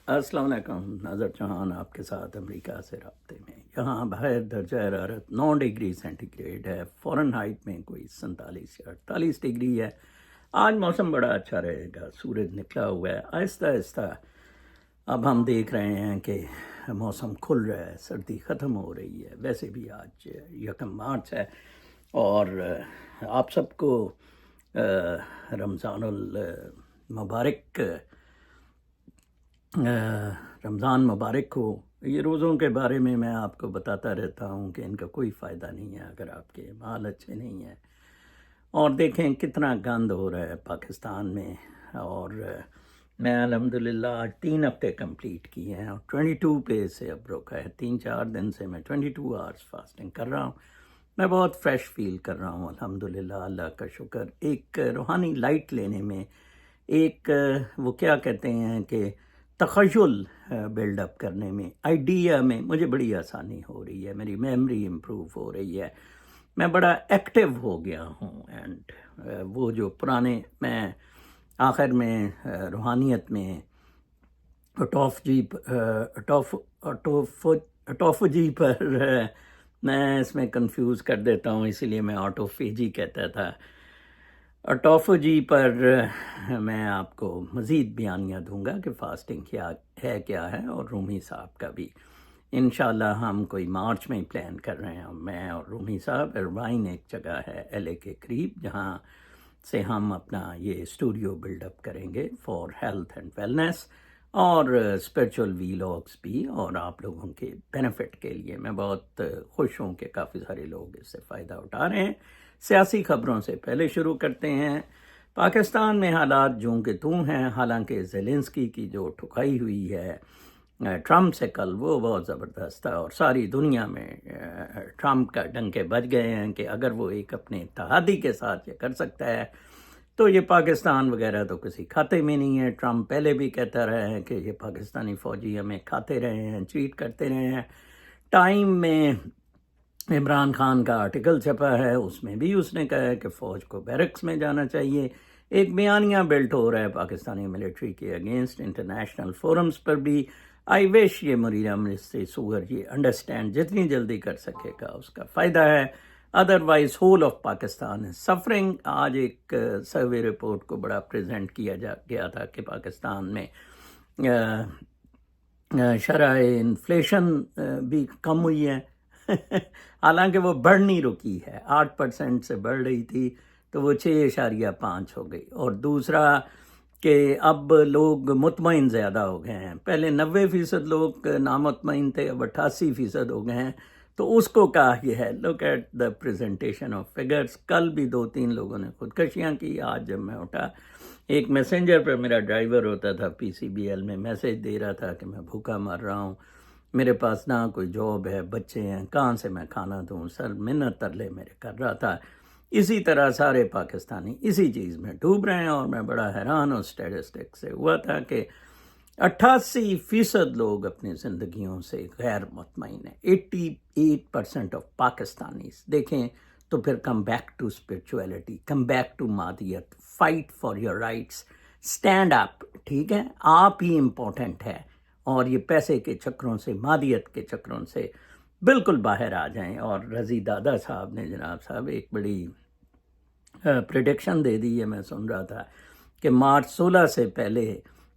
السلام علیکم، ناظر چوہان آپ کے ساتھ امریکہ سے رابطے میں۔ یہاں باہر درجہ حرارت 9 ڈگری سینٹی گریڈ ہے، فورن ہائٹ میں کوئی 47 یا 48 ڈگری ہے۔ آج موسم بڑا اچھا رہے گا، سورج نکلا ہوا ہے آہستہ آہستہ۔ اب ہم دیکھ رہے ہیں کہ موسم کھل رہا ہے، سردی ختم ہو رہی ہے۔ ویسے بھی آج 1 مارچ ہے اور آپ سب کو رمضان المبارک رمضان مبارک ہو۔ یہ روزوں کے بارے میں آپ کو بتاتا رہتا ہوں کہ ان کا کوئی فائدہ نہیں ہے اگر آپ کے مال اچھے نہیں ہیں۔ اور دیکھیں کتنا گند ہو رہا ہے پاکستان میں، اور میں الحمدللہ آج 3 ہفتے کمپلیٹ کیے ہیں اور 22 پہ سے اب روکا ہے۔ 3-4 دن سے میں 22 آورس فاسٹنگ کر رہا ہوں۔ میں بہت فریش فیل کر رہا ہوں الحمدللہ، اللہ کا شکر۔ ایک روحانی لائٹ لینے میں، ایک وہ کیا کہتے ہیں کہ تخیل بلڈ اپ کرنے میں، آئیڈیا میں مجھے بڑی آسانی ہو رہی ہے، میری میموری امپروو ہو رہی ہے، میں بڑا ایکٹیو ہو گیا ہوں۔ اینڈ وہ جو پرانے میں آخر میں روحانیت میں اٹوفجی پر میں اس میں کنفیوز کر دیتا ہوں، اسی لیے میں آٹوفیجی کہتا تھا۔ اٹوفجی پر میں آپ کو مزید بیانیہ دوں گا کہ فاسٹنگ کیا ہے، اور رومی صاحب کا بھی انشاءاللہ ہم کوئی مارچ میں ہی پلان کر رہے ہیں۔ میں اور رومی صاحب، اروائن ایک جگہ ہے LA کے قریب، جہاں سے ہم اپنا یہ اسٹوڈیو بلڈ اپ کریں گے فار ہیلتھ اینڈ ویلنس، اور اسپرچول ویلاگس بھی، اور آپ لوگوں کے بینیفٹ کے لیے۔ میں بہت خوش ہوں کہ کافی سارے لوگ اس سے فائدہ اٹھا رہے ہیں۔ سیاسی خبروں سے پہلے شروع کرتے ہیں۔ پاکستان میں حالات جوں کہ توں ہیں، حالانکہ زیلنسکی کی جو ٹھکائی ہوئی ہے ٹرمپ سے کل، وہ بہت زبردست تھا، اور ساری دنیا میں ٹرمپ کا ڈنکے بج گئے ہیں کہ اگر وہ ایک اپنے اتحادی کے ساتھ یہ کر سکتا ہے تو یہ پاکستان وغیرہ تو کسی کھاتے میں نہیں ہے۔ ٹرمپ پہلے بھی کہتا رہا ہے کہ یہ پاکستانی فوجی ہمیں کھاتے رہے ہیں، چیٹ کرتے رہے ہیں۔ ٹائم میں عمران خان کا آرٹیکل چھپا ہے، اس میں بھی اس نے کہا ہے کہ فوج کو بیرکس میں جانا چاہیے۔ ایک بیانیہ بلٹ ہو رہا ہے پاکستانی ملٹری کے اگینسٹ انٹرنیشنل فورمز پر بھی۔ آئی وش یہ مریم سے سور یہ انڈرسٹینڈ جتنی جلدی کر سکے گا اس کا فائدہ ہے، otherwise whole of Pakistan is suffering. آج ایک سروے رپورٹ کو بڑا پریزنٹ کیا گیا تھا کہ پاکستان میں شرح انفلیشن بھی کم ہوئی ہے حالانکہ وہ بڑھ نہیں رکی ہے، 8% سے بڑھ رہی تھی تو وہ 6.5 ہو گئی۔ اور دوسرا کہ اب لوگ مطمئن زیادہ ہو گئے ہیں، پہلے 90% لوگ نامطمئن تھے، اب 88% ہو گئے ہیں۔ تو اس کو کہا یہ ہے، look at the presentation of figures. کل بھی 2-3 لوگوں نے خودکشیاں کی۔ آج جب میں اٹھا، ایک میسنجر پہ میرا ڈرائیور ہوتا تھا PCBL میں، میسیج دے رہا تھا کہ میں بھوکا مر رہا ہوں، میرے پاس نہ کوئی جاب ہے، بچے ہیں، کہاں سے میں کھانا دوں، سر منت ترلے میرے کر رہا تھا۔ اسی طرح سارے پاکستانی اسی چیز میں ڈوب رہے ہیں، اور میں بڑا حیران ہوں اسٹیٹسٹک سے۔ ہوا تھا کہ 88% لوگ اپنی زندگیوں سے غیر مطمئن ہیں، 88% آف پاکستانیز۔ دیکھیں تو پھر come back to spirituality, come back to مادیت، fight for your rights, stand up. ٹھیک ہے، آپ ہی امپورٹنٹ ہے، اور یہ پیسے کے چکروں سے، مادیت کے چکروں سے بالکل باہر آ جائیں۔ اور رضی دادا صاحب نے، جناب صاحب، ایک بڑی پریڈکشن دے دی ہے، میں سن رہا تھا کہ مارچ 16 سے پہلے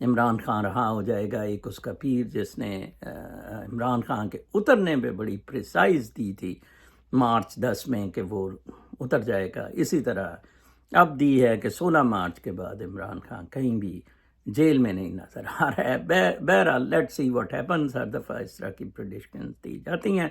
عمران خان رہا ہو جائے گا۔ ایک اس کا پیر جس نے عمران خان کے اترنے پہ بڑی پریسائز دی تھی مارچ 10 میں کہ وہ اتر جائے گا، اسی طرح اب دی ہے کہ 16 مارچ کے بعد عمران خان کہیں بھی جیل میں نہیں نظر آ رہا ہے۔ بہرحال لیٹ سی واٹ ہیپنس۔ ہر دفعہ اس طرح کی پریڈکشنز دی جاتی ہیں،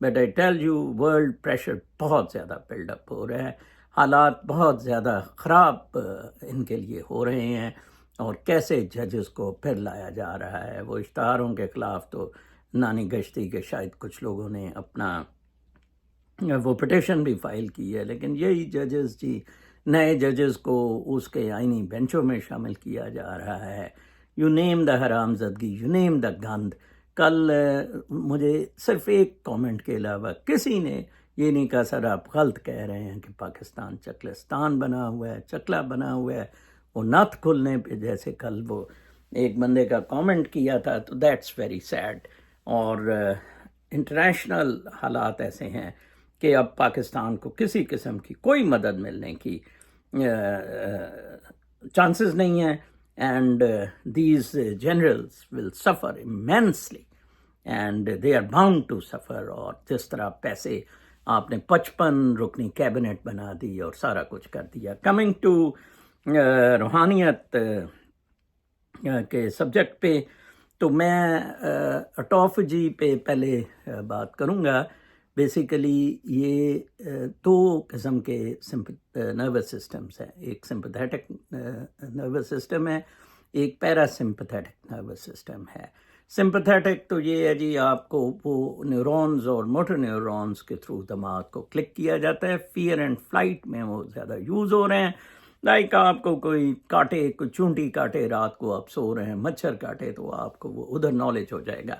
but I tell you world pressure بہت زیادہ بلڈ اپ ہو رہا ہے، حالات بہت زیادہ خراب ان کے لیے ہو رہے ہیں، اور کیسے ججز کو پھر لایا جا رہا ہے۔ وہ اشتہاروں کے خلاف تو نانی گشتی کے شاید کچھ لوگوں نے اپنا وہ پٹیشن بھی فائل کی ہے، لیکن یہی ججز جی، نئے ججز کو اس کے آئینی بینچوں میں شامل کیا جا رہا ہے۔ یو نیم دا حرام زدگی، یو نیم دا گند۔ کل مجھے صرف ایک کامنٹ کے علاوہ کسی نے یہ نہیں کہا سر آپ غلط کہہ رہے ہیں کہ پاکستان چکلستان بنا ہوا ہے، چکلا بنا ہوا ہے۔ وہ نت کھلنے پہ، جیسے کل وہ ایک بندے کا کامنٹ کیا تھا, تو دیٹس ویری سیڈ. اور انٹرنیشنل حالات ایسے ہیں کہ اب پاکستان کو کسی قسم کی کوئی مدد ملنے کی چانسز نہیں ہیں, and these generals will suffer immensely and they are bound to suffer. اور جس طرح پیسے آپ نے 55 رکنی کیبنٹ بنا دی اور سارا کچھ کر دیا. کمنگ ٹو روحانیت کے سبجیکٹ پہ, تو میں اٹوفجی پہ پہلے بات کروں گا. بیسیکلی یہ دو قسم کے نروس سسٹمز ہیں. ایک سمپتھیٹک نروس سسٹم ہے, ایک پیرا سمپتھیٹک نروس سسٹم ہے. سمپتھیٹک تو یہ ہے جی, آپ کو وہ نیورونز اور موٹر نیورونز کے تھرو دماغ کو کلک کیا جاتا ہے. فیئر اینڈ فلائٹ میں وہ زیادہ یوز ہو رہے ہیں. لائک آپ کو کوئی کاٹے, کوئی چونٹی کاٹے, رات کو آپ سو رہے ہیں, مچھر کاٹے, تو آپ کو وہ ادھر نالج ہو جائے گا.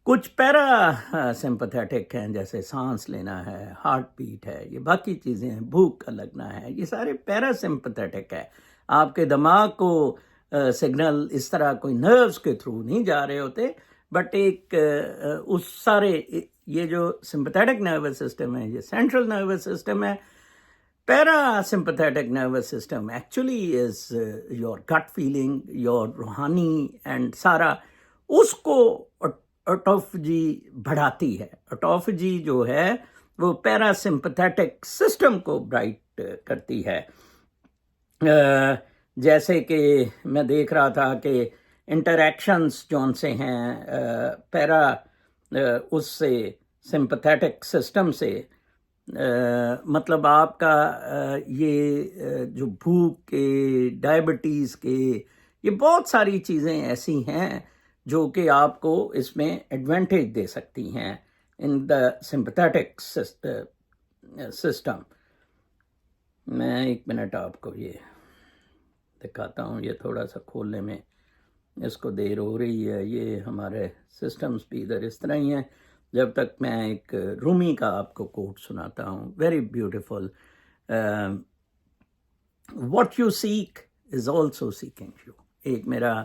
کچھ پیرا سمپتھیٹک ہیں, جیسے سانس لینا ہے, ہارٹ بیٹ ہے, یہ باقی چیزیں ہیں, بھوک کا لگنا ہے, یہ سارے پیرا سمپتھیٹک ہے. آپ کے دماغ کو سگنل اس طرح کوئی نروز کے تھرو نہیں جا رہے ہوتے, بٹ ایک اس سارے یہ جو سمپتھیٹک نروس سسٹم ہے, یہ سینٹرل نروس سسٹم ہے. Parasympathetic nervous system actually is your gut feeling, your روحانی اینڈ سارا, اس کو اٹوفجی بڑھاتی ہے. اٹوفجی جو ہے وہ پیرا سمپتھیٹک سسٹم کو برائٹ کرتی ہے. جیسے کہ میں دیکھ رہا تھا کہ انٹریکشنز جون سے ہیں پیرا اس سے سمپتھیٹک سسٹم سے, مطلب آپ کا یہ جو بھوک کے, ڈائبٹیز کے, یہ بہت ساری چیزیں ایسی ہیں جو کہ آپ کو اس میں ایڈوانٹیج دے سکتی ہیں ان دا سمپتھیٹک سسٹم. میں ایک منٹ آپ کو یہ دکھاتا ہوں, یہ تھوڑا سا کھولنے میں اس کو دیر ہو رہی ہے. یہ ہمارے سسٹمز بھی ادھر اس طرح ہی ہیں. جب تک میں ایک رومی کا آپ کو کوٹ سناتا ہوں, very beautiful. What you seek is also seeking you. ایک میرا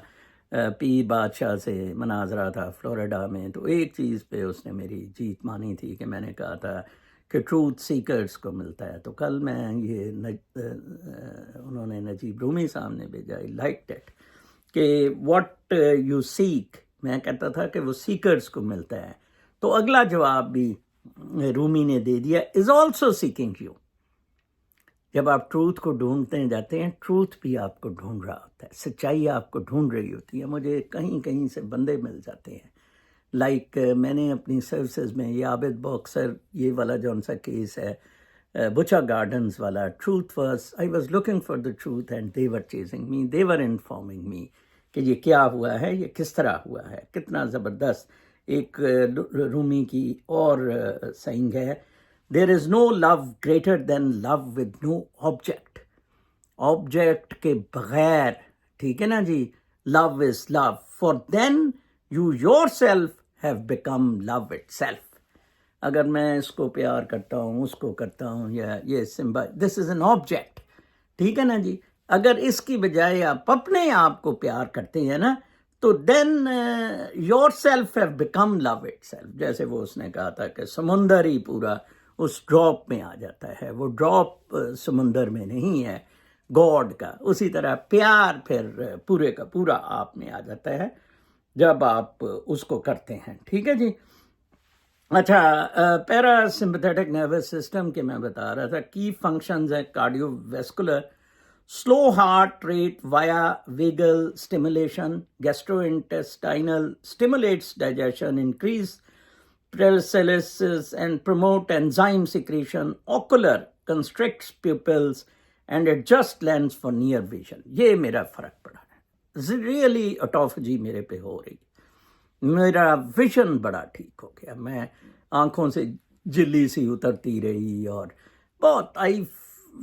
پیر بادشاہ سے مناظرہ تھا فلوریڈا میں, تو ایک چیز پہ اس نے میری جیت مانی تھی کہ میں نے کہا تھا کہ ٹروتھ سیکرز کو ملتا ہے. تو کل میں یہ انہوں نے نجیب رومی سامنے بھیجا, آئی لائکڈ اٹ, کہ واٹ یو سیک, میں کہتا تھا کہ وہ سیکرز کو ملتا ہے. تو اگلا جواب بھی رومی نے دے دیا, از آلسو سیکنگ یو. جب آپ ٹروتھ کو ڈھونڈتے جاتے ہیں, ٹروتھ بھی آپ کو ڈھونڈ رہا ہوتا ہے, سچائی آپ کو ڈھونڈ رہی ہوتی ہے. مجھے کہیں کہیں سے بندے مل جاتے ہیں, لائک میں نے اپنی سروسز میں یہ عابد باکسر, یہ والا جون سا کیس ہے بچا گارڈنز والا, truth was, I was looking for the truth and they were chasing me, they were informing me کہ یہ کیا ہوا ہے, یہ کس طرح ہوا ہے, کتنا زبردست. ایک رومی کی اور سینگ ہے, there is no love greater than love with no object. Object کے بغیر, ٹھیک ہے نا جی, love is love, for then you yourself have become love itself. اگر میں اس کو پیار کرتا ہوں, اس کو کرتا ہوں, یا یہ سمبا, دس از این آبجیکٹ, ٹھیک ہے نا جی. اگر اس کی بجائے آپ اپنے آپ کو پیار کرتے ہیں نا, تو then yourself have become love itself. جیسے وہ اس نے کہا تھا کہ سمندر ہی پورا اس ڈراپ میں آ جاتا ہے, وہ ڈراپ سمندر میں نہیں ہے گاڈ کا. اسی طرح پیار پھر پورے کا پورا آپ میں آ جاتا ہے جب آپ اس کو کرتے ہیں, ٹھیک ہے جی. اچھا, پیرا سمپتھیٹک نروس سسٹم کے میں بتا رہا تھا, کی فنکشنز ہیں cardio vascular, slow heart rate via vagal stimulation, gastrointestinal, stimulates digestion, increase peristalsis and promote enzyme secretion, ocular, constricts pupils and adjust lens for near vision. یہ میرا فرق پڑا ہے, ریئلی اٹوفجی میرے پہ ہو رہی, میرا ویژن بڑا ٹھیک ہو گیا, میں آنکھوں سے جلی سی اترتی رہی, اور بہت آئی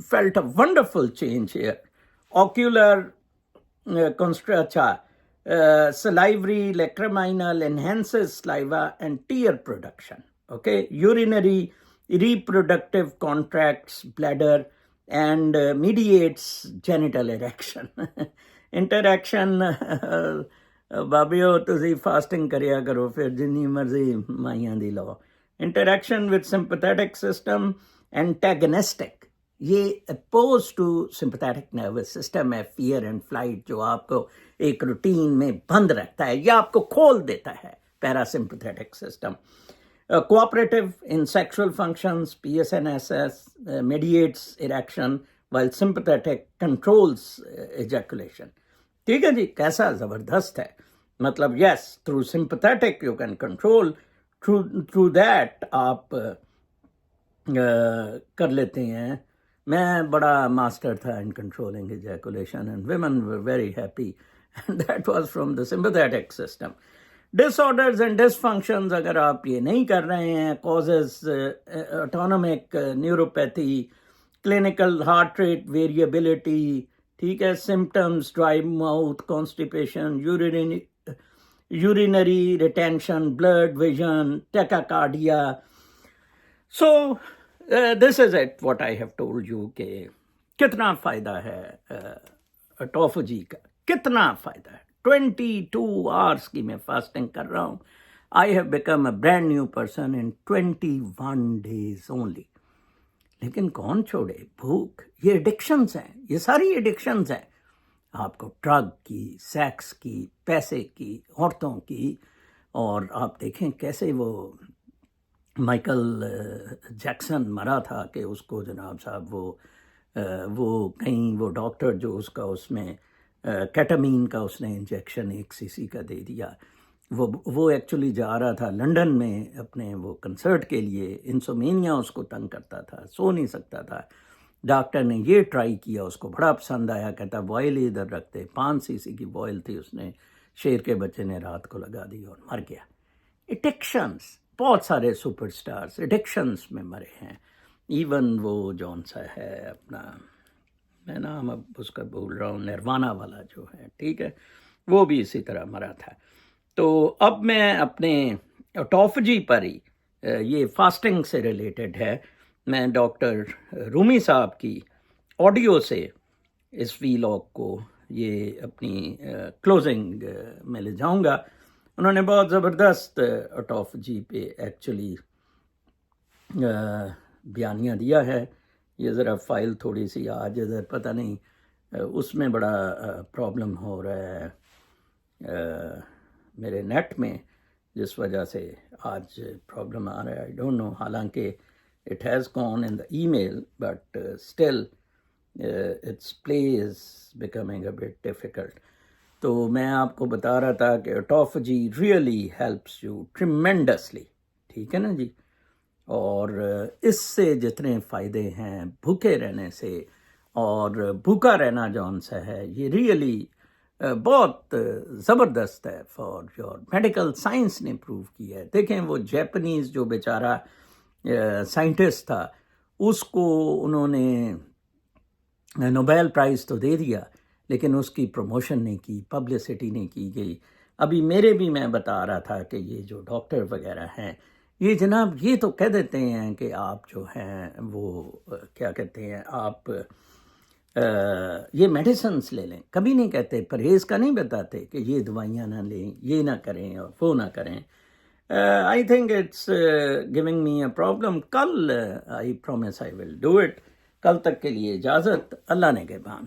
felt a wonderful change here. Ocular salivary lacriminal enhances saliva and tear production. Okay, urinary reproductive contracts bladder and mediates genital erection. Interaction بابیو تسی فاسٹنگ کریا کرو پھر جنی مرضی مائیاں دی لو. Interaction with sympathetic system antagonistic, یہ oppose to sympathetic nervous system ہے فیئر اینڈ فلائٹ، جو آپ کو ایک روٹین میں بند رکھتا ہے یا آپ کو کھول دیتا ہے. Parasympathetic system cooperative in sexual functions, PSNSS mediates erection while sympathetic controls ejaculation. ٹھیک ہے جی، کیسا زبردست ہے. مطلب yes through sympathetic you can control, through that آپ کر لیتے ہیں. میں بڑا ماسٹر تھا in controlling ejaculation and women were very happy. That was from the sympathetic system. Disorders and dysfunctions اگر آپ یہ نہیں کر رہے ہیں، causes autonomic neuropathy, clinical heart rate variability, ٹھیک ہے، symptoms dry mouth, constipation, urinary retention, blurred vision, tachycardia. So this is it what I have told you کہ کتنا فائدہ ہے اٹوفجی کا، کتنا فائدہ ہے. 22 hours کی میں فاسٹنگ کر رہا ہوں. I have become a brand new person in 21 days only. لیکن کون چھوڑے بھوک؟ یہ ایڈکشنز ہیں، یہ ساری ایڈکشنز ہیں. آپ کو ڈرگ کی، سیکس کی، پیسے کی، عورتوں کی. اور آپ دیکھیں کیسے وہ مائیکل جیکسن مرا تھا کہ اس کو جناب صاحب وہ کہیں وہ ڈاکٹر جو اس کا اس میں کیٹامین کا اس نے انجیکشن 1 cc کا دے دیا. وہ ایکچولی جا رہا تھا لنڈن میں اپنے وہ کنسرٹ کے لیے. انسومینیا اس کو تنگ کرتا تھا، سو نہیں سکتا تھا. ڈاکٹر نے یہ ٹرائی کیا، اس کو بڑا پسند آیا. کہتا بوائل ادھر رکھتے، 5 cc کی بوائل تھی، اس نے شیر کے بچے نے رات کو لگا دی اور مر گیا. ایڈکشنز، بہت سارے سپر سٹارز ایڈکشنز میں مرے ہیں. ایون وہ جون سا ہے اپنا، میں نام اب اس کا بھول رہا ہوں، نروانا والا جو ہے، ٹھیک ہے، وہ بھی اسی طرح مرا تھا. تو اب میں اپنے اٹوفجی پر ہی، یہ فاسٹنگ سے ریلیٹڈ ہے، میں ڈاکٹر رومی صاحب کی آڈیو سے اس ویلاگ کو یہ اپنی کلوزنگ میں لے جاؤں گا. انہوں نے بہت زبردست اٹوفجی پہ ایکچولی بیانیہ دیا ہے. یہ ذرا فائل تھوڑی سی آج ادھر پتہ نہیں اس میں بڑا پرابلم ہو رہا ہے میرے نیٹ میں، جس وجہ سے آج پرابلم آ رہا ہے. آئی ڈونٹ نو، حالانکہ it has gone in the email but still it's play is becoming a bit difficult. تو میں آپ کو بتا رہا تھا کہ autophagy really helps you tremendously, ٹھیک ہے نا جی. اور اس سے جتنے فائدے ہیں بھوکے رہنے سے، اور بھوکا رہنا جون سا ہے، یہ ریئلی بہت زبردست ہے فار یور میڈیکل. سائنس نے پروو کیا ہے. دیکھیں وہ جیپنیز جو بیچارہ سائنٹسٹ تھا، اس کو انہوں نے نوبیل پرائز تو دے دیا، لیکن اس کی پروموشن نہیں کی، پبلسٹی نہیں کی گئی. ابھی میرے بھی میں بتا رہا تھا کہ یہ جو ڈاکٹر وغیرہ ہیں، یہ جناب یہ تو کہہ دیتے ہیں کہ آپ جو ہیں وہ کیا کہتے ہیں، آپ یہ میڈیسنس لے لیں. کبھی نہیں کہتے، پرہیز کا نہیں بتاتے کہ یہ دوائیاں نہ لیں، یہ نہ کریں اور وہ نہ کریں. I think it's giving me a problem. کل I promise I will do it. کل تک کے لیے اجازت. اللہ نگہبان.